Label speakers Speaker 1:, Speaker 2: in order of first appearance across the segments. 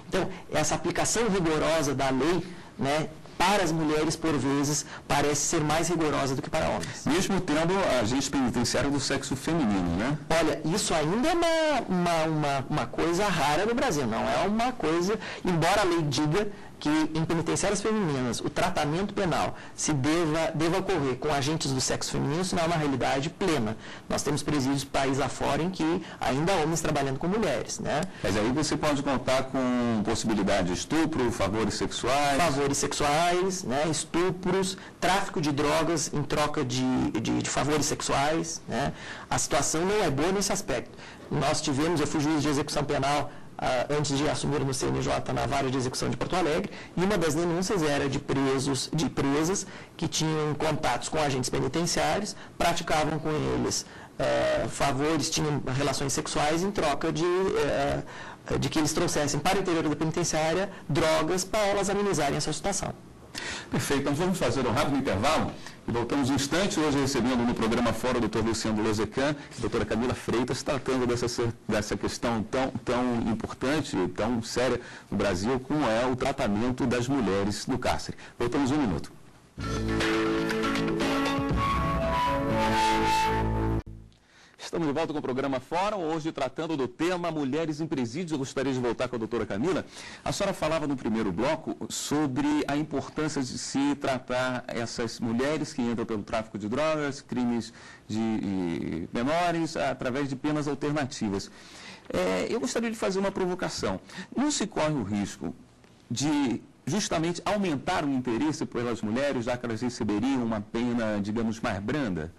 Speaker 1: Então, essa aplicação rigorosa da lei, né, para as mulheres, por vezes, parece ser mais rigorosa do que para homens.
Speaker 2: Mesmo tendo agente penitenciário do sexo feminino, né?
Speaker 1: Olha, isso ainda é uma coisa rara no Brasil, não é uma coisa, embora a lei diga que em penitenciárias femininas o tratamento penal se deva ocorrer com agentes do sexo feminino, isso não é uma realidade plena. Nós temos presídios país afora em que ainda há homens trabalhando com mulheres, né?
Speaker 2: Mas aí você pode contar com possibilidade de estupro, favores sexuais...
Speaker 1: Favores sexuais, né? Estupros, tráfico de drogas em troca de favores sexuais, né? A situação não é boa nesse aspecto. Eu fui juiz de execução penal antes de assumir no CNJ na vara de execução de Porto Alegre, e uma das denúncias era de presas que tinham contatos com agentes penitenciários, praticavam com eles favores, tinham relações sexuais em troca de que eles trouxessem para o interior da penitenciária drogas para elas amenizarem essa situação.
Speaker 2: Perfeito, então vamos fazer um rápido intervalo e voltamos um instante, hoje recebendo no programa Fora o Dr. Luciano Lozecan e a doutora Camila Freitas, tratando dessa questão tão importante, tão séria no Brasil, como é o tratamento das mulheres no cárcere. Voltamos um minuto. Estamos de volta com o programa Fora, hoje tratando do tema Mulheres em Presídios. Eu gostaria de voltar com a doutora Camila. A senhora falava no primeiro bloco sobre a importância de se tratar essas mulheres que entram pelo tráfico de drogas, crimes de menores, através de penas alternativas. Eu gostaria de fazer uma provocação. Não se corre o risco de justamente aumentar o interesse pelas mulheres, já que elas receberiam uma pena, digamos, mais branda?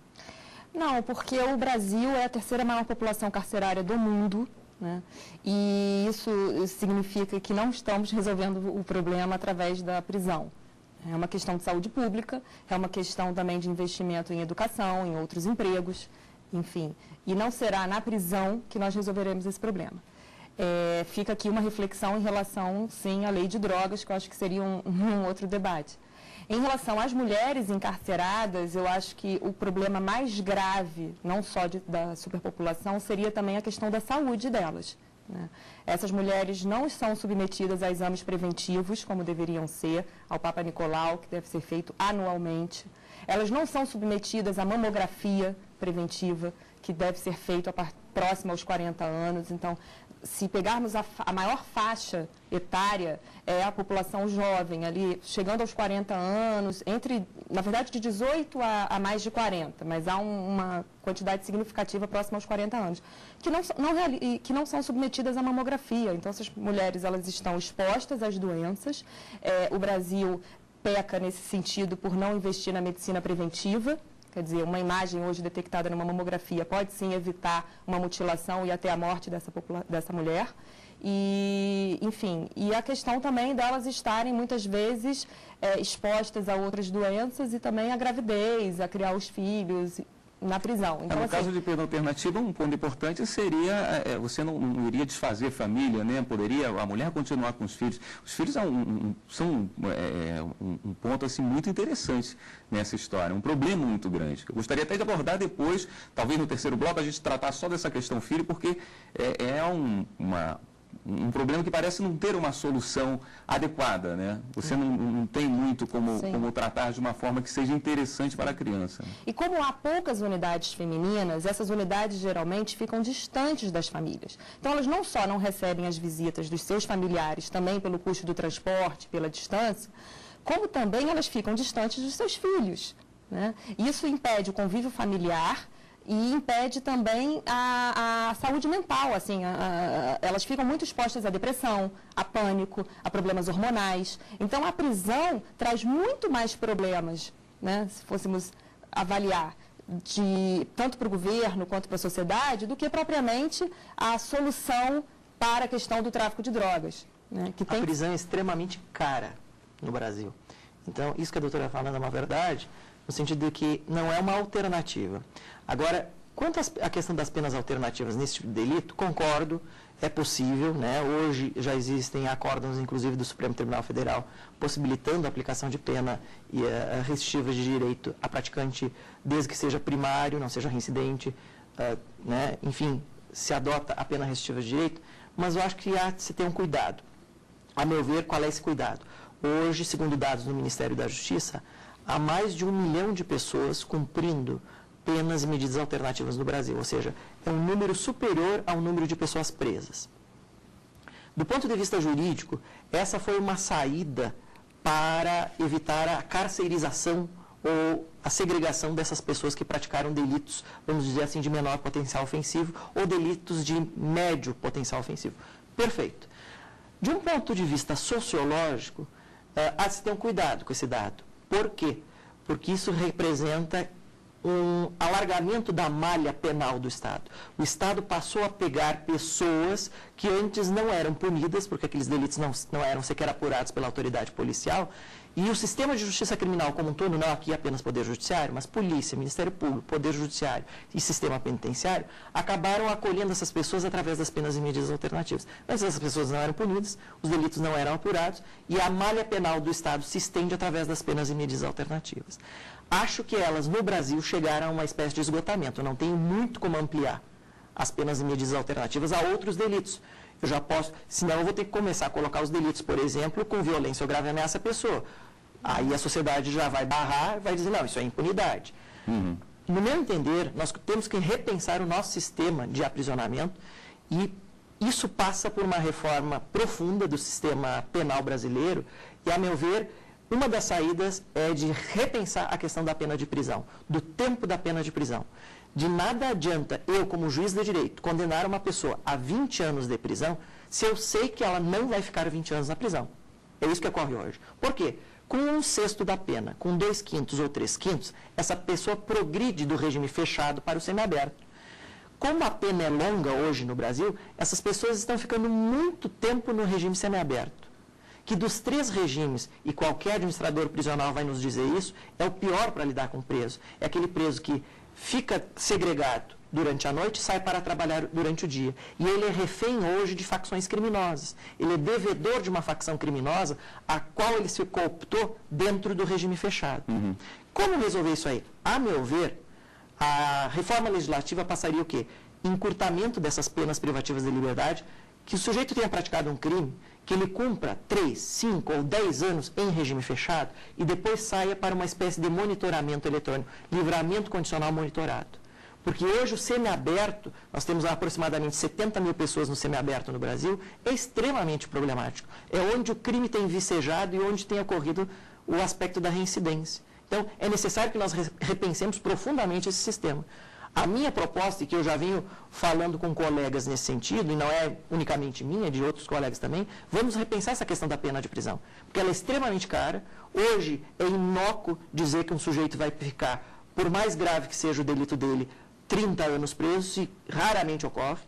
Speaker 3: Não, porque o Brasil é a terceira maior população carcerária do mundo, né? E isso significa que não estamos resolvendo o problema através da prisão. É uma questão de saúde pública, é uma questão também de investimento em educação, em outros empregos, enfim. E não será na prisão que nós resolveremos esse problema. Fica aqui uma reflexão em relação, sim, à lei de drogas, que eu acho que seria um outro debate. Em relação às mulheres encarceradas, eu acho que o problema mais grave, não só da superpopulação, seria também a questão da saúde delas, né? Essas mulheres não são submetidas a exames preventivos, como deveriam ser, ao Papa Nicolau, que deve ser feito anualmente. Elas não são submetidas à mamografia preventiva, que deve ser feito próximo aos 40 anos. Então, se pegarmos a maior faixa etária, é a população jovem, ali chegando aos 40 anos, na verdade, de 18 a mais de 40, mas há uma quantidade significativa próxima aos 40 anos, que não são submetidas à mamografia. Então, essas mulheres, elas estão expostas às doenças. O Brasil peca nesse sentido por não investir na medicina preventiva. Quer dizer, uma imagem hoje detectada numa mamografia pode sim evitar uma mutilação e até a morte dessa mulher. E, enfim, e a questão também delas estarem muitas vezes expostas a outras doenças e também a gravidez, a criar os filhos na prisão. Então,
Speaker 2: no caso de pena alternativa, um ponto importante seria, você não iria desfazer família, né? Poderia a mulher continuar com os filhos. Os filhos são um ponto assim, muito interessante nessa história, um problema muito grande. Eu gostaria até de abordar depois, talvez no terceiro bloco, a gente tratar só dessa questão filho, porque um problema que parece não ter uma solução adequada, né? Você não tem muito como tratar de uma forma que seja interessante para a criança.
Speaker 3: E como há poucas unidades femininas, essas unidades geralmente ficam distantes das famílias. Então, elas não só não recebem as visitas dos seus familiares, também pelo custo do transporte, pela distância, como também elas ficam distantes dos seus filhos, né? Isso impede o convívio familiar e impede também a saúde mental, assim, elas ficam muito expostas à depressão, a pânico, a problemas hormonais. Então, a prisão traz muito mais problemas, né, se fôssemos avaliar, tanto para o governo quanto para a sociedade, do que propriamente a solução para a questão do tráfico de drogas, né, que tem...
Speaker 1: A prisão é extremamente cara no Brasil. Então, isso que a doutora está falando é uma verdade, no sentido de que não é uma alternativa. Agora, quanto à questão das penas alternativas nesse tipo de delito, concordo, é possível, né? Hoje já existem acórdãos, inclusive, do Supremo Tribunal Federal, possibilitando a aplicação de pena restritiva de direito a praticante, desde que seja primário, não seja reincidente, né? Enfim, se adota a pena restritiva de direito, mas eu acho que há de se ter um cuidado. A meu ver, qual é esse cuidado? Hoje, segundo dados do Ministério da Justiça, há mais de 1 milhão de pessoas cumprindo penas e medidas alternativas no Brasil, ou seja, é um número superior ao número de pessoas presas. Do ponto de vista jurídico, essa foi uma saída para evitar a carcerização ou a segregação dessas pessoas que praticaram delitos, vamos dizer assim, de menor potencial ofensivo ou delitos de médio potencial ofensivo. Perfeito. De um ponto de vista sociológico, há de se ter um cuidado com esse dado. Por quê? Porque isso representa um alargamento da malha penal do Estado. O Estado passou a pegar pessoas que antes não eram punidas, porque aqueles delitos não eram sequer apurados pela autoridade policial, e o sistema de justiça criminal como um todo, não aqui apenas Poder Judiciário, mas Polícia, Ministério Público, Poder Judiciário e Sistema Penitenciário, acabaram acolhendo essas pessoas através das penas e medidas alternativas. Mas essas pessoas não eram punidas, os delitos não eram apurados, e a malha penal do Estado se estende através das penas e medidas alternativas. Acho que elas, no Brasil, chegaram a uma espécie de esgotamento. Eu não tenho muito como ampliar as penas e medidas alternativas a outros delitos. Eu já posso, senão eu vou ter que começar a colocar os delitos, por exemplo, com violência ou grave ameaça à pessoa. Aí a sociedade já vai barrar, vai dizer, não, isso é impunidade. No meu entender, nós temos que repensar o nosso sistema de aprisionamento e isso passa por uma reforma profunda do sistema penal brasileiro e, a meu ver, uma das saídas é de repensar a questão da pena de prisão, do tempo da pena de prisão. De nada adianta eu, como juiz de direito, condenar uma pessoa a 20 anos de prisão se eu sei que ela não vai ficar 20 anos na prisão. É isso que ocorre hoje. Por quê? Com 1/6 da pena, com 2/5 ou 3/5, essa pessoa progride do regime fechado para o semiaberto. Como a pena é longa hoje no Brasil, essas pessoas estão ficando muito tempo no regime semiaberto. Que dos 3 regimes, e qualquer administrador prisional vai nos dizer isso, é o pior para lidar com o preso. É aquele preso que fica segregado durante a noite e sai para trabalhar durante o dia. E ele é refém hoje de facções criminosas. Ele é devedor de uma facção criminosa a qual ele se cooptou dentro do regime fechado. Como resolver isso aí? A meu ver, a reforma legislativa passaria o quê? Encurtamento dessas penas privativas de liberdade, que o sujeito tenha praticado um crime, que ele cumpra 3, 5 ou 10 anos em regime fechado e depois saia para uma espécie de monitoramento eletrônico, livramento condicional monitorado. Porque hoje o semiaberto, nós temos aproximadamente 70 mil pessoas no semiaberto no Brasil, é extremamente problemático. É onde o crime tem vicejado e onde tem ocorrido o aspecto da reincidência. Então, é necessário que nós repensemos profundamente esse sistema. A minha proposta, e que eu já venho falando com colegas nesse sentido, e não é unicamente minha, é de outros colegas também, vamos repensar essa questão da pena de prisão. Porque ela é extremamente cara. Hoje é inócuo dizer que um sujeito vai ficar, por mais grave que seja o delito dele, 30 anos preso, e raramente ocorre.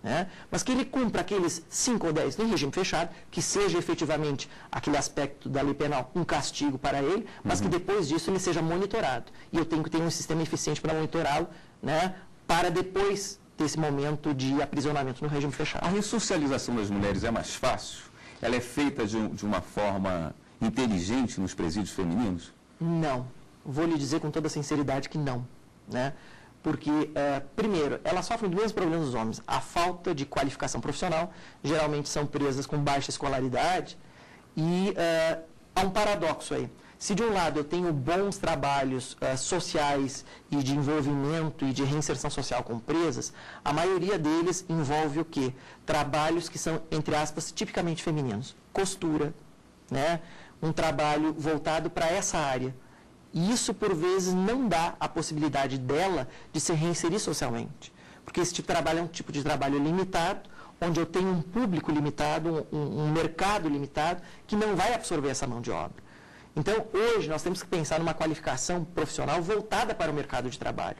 Speaker 1: Né? Mas que ele cumpra aqueles 5 ou 10 em regime fechado, que seja efetivamente aquele aspecto da lei penal um castigo para ele, mas que depois disso ele seja monitorado. E eu tenho que ter um sistema eficiente para monitorá-lo, né, para depois desse momento de aprisionamento no regime fechado.
Speaker 2: A ressocialização das mulheres é mais fácil? Ela é feita de uma forma inteligente nos presídios femininos?
Speaker 1: Não. Vou lhe dizer com toda sinceridade que não. Né? Porque, primeiro, elas sofrem dos mesmos problemas dos homens. A falta de qualificação profissional, geralmente são presas com baixa escolaridade, e há um paradoxo aí. Se de um lado eu tenho bons trabalhos sociais e de envolvimento e de reinserção social com presas, a maioria deles envolve o quê? Trabalhos que são, entre aspas, tipicamente femininos. Costura, né? Um trabalho voltado para essa área. E isso, por vezes, não dá a possibilidade dela de se reinserir socialmente. Porque esse tipo de trabalho é um tipo de trabalho limitado, onde eu tenho um público limitado, um mercado limitado, que não vai absorver essa mão de obra. Então, hoje, nós temos que pensar numa qualificação profissional voltada para o mercado de trabalho.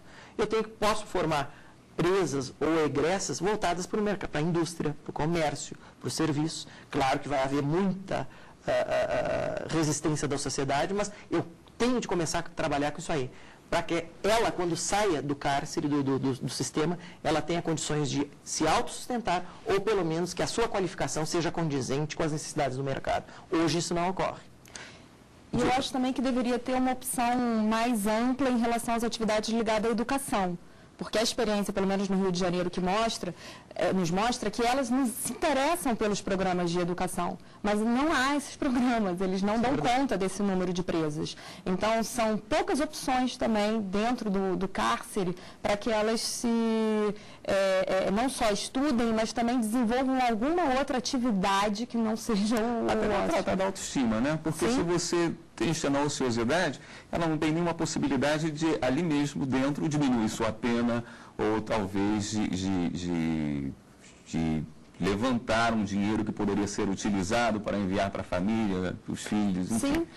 Speaker 1: Posso formar presas ou egressas voltadas para o mercado, para a indústria, para o comércio, para o serviço. Claro que vai haver muita resistência da sociedade, mas eu tenho de começar a trabalhar com isso aí, para que ela, quando saia do cárcere, do sistema, ela tenha condições de se autossustentar, ou pelo menos que a sua qualificação seja condizente com as necessidades do mercado. Hoje isso não ocorre.
Speaker 3: E eu acho também que deveria ter uma opção mais ampla em relação às atividades ligadas à educação, porque a experiência, pelo menos no Rio de Janeiro, que nos mostra que elas se interessam pelos programas de educação, mas não há esses programas, eles não dão conta desse número de presas. Então, são poucas opções também dentro do cárcere para que elas não só estudem, mas também desenvolvam alguma outra atividade que não seja o
Speaker 2: Até para tratar da autoestima, né? Porque
Speaker 3: Sim.
Speaker 2: se você tem na ociosidade, ela não tem nenhuma possibilidade de, ali mesmo dentro, diminuir sua pena ou talvez de levantar um dinheiro que poderia ser utilizado para enviar para a família, para os filhos. Enfim.
Speaker 3: Sim,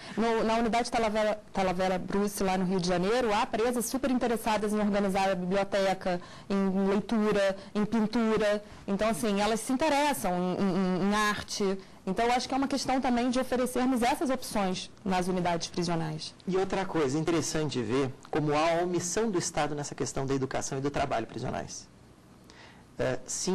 Speaker 3: na unidade Talavera Bruce, lá no Rio de Janeiro, há presas super interessadas em organizar a biblioteca, em leitura, em pintura. Então, assim, elas se interessam em arte. Então, eu acho que é uma questão também de oferecermos essas opções nas unidades prisionais.
Speaker 1: E outra coisa, interessante ver como há a omissão do Estado nessa questão da educação e do trabalho prisionais. Se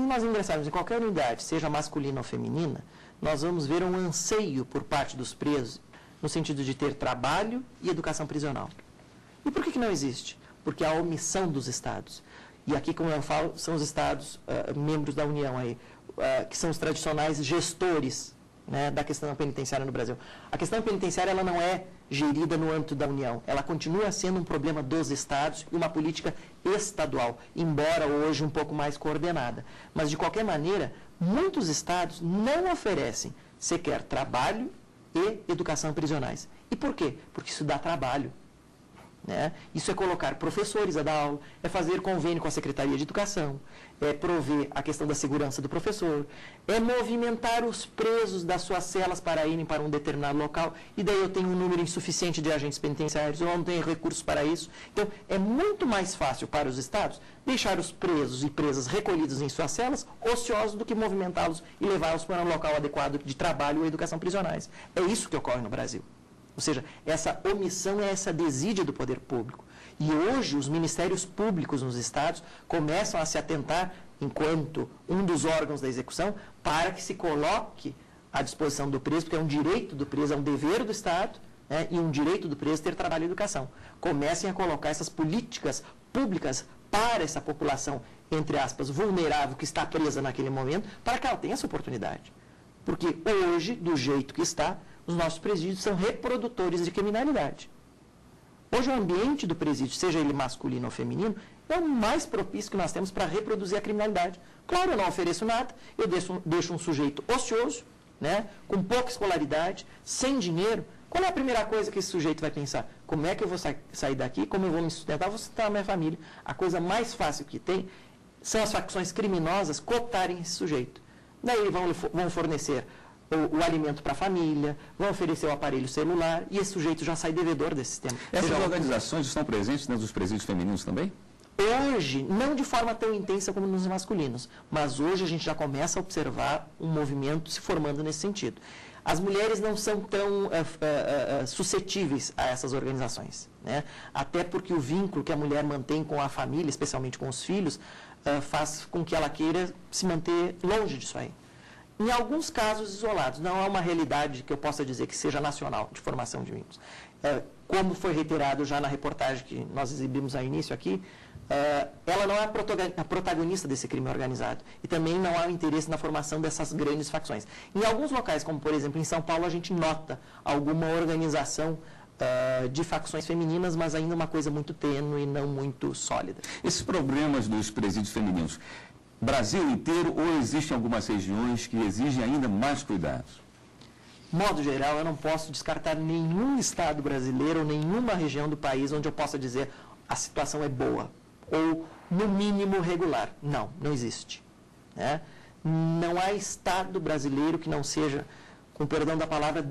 Speaker 1: nós ingressarmos em qualquer unidade, seja masculina ou feminina, nós vamos ver um anseio por parte dos presos, no sentido de ter trabalho e educação prisional. E por que não existe? Porque há a omissão dos Estados. E aqui, como eu falo, são os Estados membros da União aí, que são os tradicionais gestores, né, da questão penitenciária no Brasil. A questão penitenciária ela não é gerida no âmbito da União. Ela continua sendo um problema dos Estados e uma política estadual, embora hoje um pouco mais coordenada. Mas, de qualquer maneira, muitos Estados não oferecem sequer trabalho e educação prisionais. E por quê? Porque isso dá trabalho. Né? Isso é colocar professores a dar aula, é fazer convênio com a Secretaria de Educação, é prover a questão da segurança do professor, é movimentar os presos das suas celas para irem para um determinado local, e daí eu tenho um número insuficiente de agentes penitenciários, eu não tenho recursos para isso. Então, é muito mais fácil para os Estados deixar os presos e presas recolhidos em suas celas ociosos do que movimentá-los e levá-los para um local adequado de trabalho ou educação prisionais. É isso que ocorre no Brasil. Ou seja, essa omissão é essa desídia do poder público. E hoje os ministérios públicos nos estados começam a se atentar, enquanto um dos órgãos da execução, para que se coloque à disposição do preso, porque é um direito do preso, é um dever do Estado, né, e um direito do preso ter trabalho e educação. Comecem a colocar essas políticas públicas para essa população, entre aspas, vulnerável, que está presa naquele momento, para que ela tenha essa oportunidade. Porque hoje, do jeito que está, os nossos presídios são reprodutores de criminalidade. Hoje o ambiente do presídio, seja ele masculino ou feminino, é o mais propício que nós temos para reproduzir a criminalidade. Claro, eu não ofereço nada, eu deixo um sujeito ocioso, né, com pouca escolaridade, sem dinheiro. Qual é a primeira coisa que esse sujeito vai pensar? Como é que eu vou sair daqui? Como eu vou me sustentar? Vou sustentar a minha família. A coisa mais fácil que tem são as facções criminosas cooptarem esse sujeito. Daí vão fornecer o alimento para a família, vão oferecer o aparelho celular, e esse sujeito já sai devedor desse sistema.
Speaker 2: Essas organizações estão presentes dentro dos presídios femininos também?
Speaker 1: Hoje, não de forma tão intensa como nos masculinos, mas hoje a gente já começa a observar um movimento se formando nesse sentido. As mulheres não são tão suscetíveis a essas organizações, né? Até porque o vínculo que a mulher mantém com a família, especialmente com os filhos, faz com que ela queira se manter longe disso aí. Em alguns casos isolados, não há uma realidade que eu possa dizer que seja nacional de formação de vínculos. Como foi reiterado já na reportagem que nós exibimos ao início aqui, ela não é a protagonista desse crime organizado. E também não há interesse na formação dessas grandes facções. Em alguns locais, como por exemplo em São Paulo, a gente nota alguma organização de facções femininas, mas ainda uma coisa muito tênue e não muito sólida.
Speaker 2: Esses problemas dos presídios femininos, Brasil inteiro, ou existem algumas regiões que exigem ainda mais cuidados?
Speaker 1: Modo geral, eu não posso descartar nenhum estado brasileiro ou nenhuma região do país onde eu possa dizer a situação é boa ou, no mínimo, regular. Não, não existe. Né? Não há estado brasileiro que não seja, com perdão da palavra,